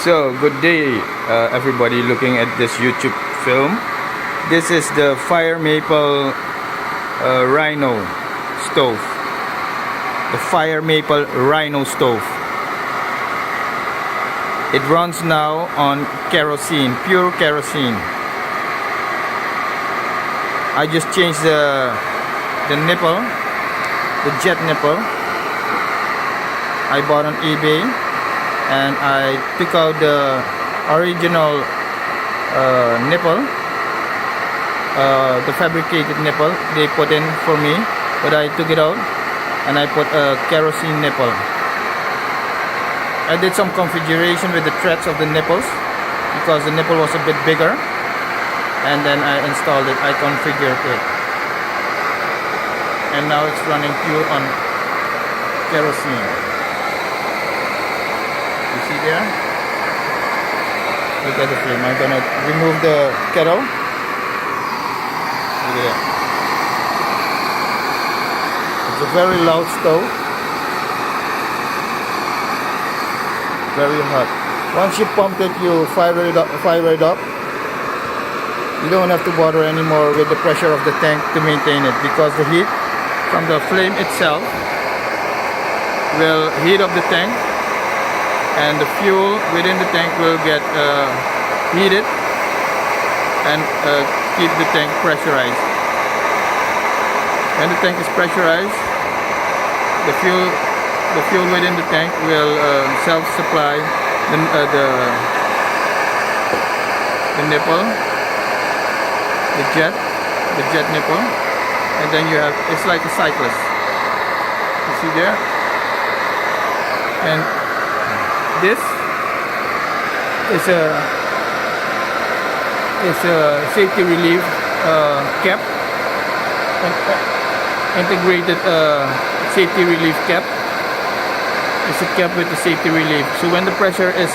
So, good day, everybody looking at this YouTube film. This is the Fire Maple Rhino Stove. The Fire Maple Rhino Stove. It runs now on kerosene, pure kerosene. I just changed the nipple, the jet nipple. I bought on eBay. And I took out the original nipple, the fabricated nipple they put in for me, but I took it out and I put a kerosene nipple. I did some configuration with the threads of the nipples because the nipple was a bit bigger, and then I installed it, I configured it, and now it's running pure on kerosene. You see there? Look at the flame. I'm gonna remove the kettle. Look at that. It's a very loud stove. Very hot. Once you pump it, you fire it up. You don't have to bother anymore with the pressure of the tank to maintain it, because the heat from the flame itself will heat up the tank, and the fuel within the tank will get heated and keep the tank pressurized. When the tank is pressurized, the fuel within the tank will self-supply the nipple, the jet nipple, and then you have, it's like a cyclist. You see there? And this is a safety relief cap, integrated safety relief cap. It's a cap with the safety relief. So when the pressure is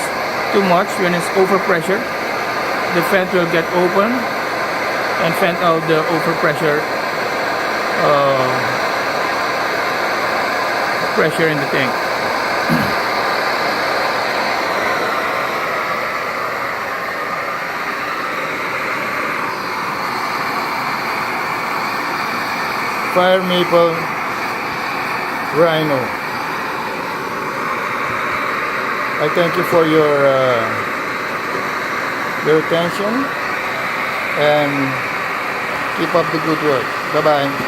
too much, when it's over pressure, the vent will get open and vent out the overpressure pressure in the tank. Fire Maple Rhino. I thank you for your attention, and keep up the good work. Bye bye.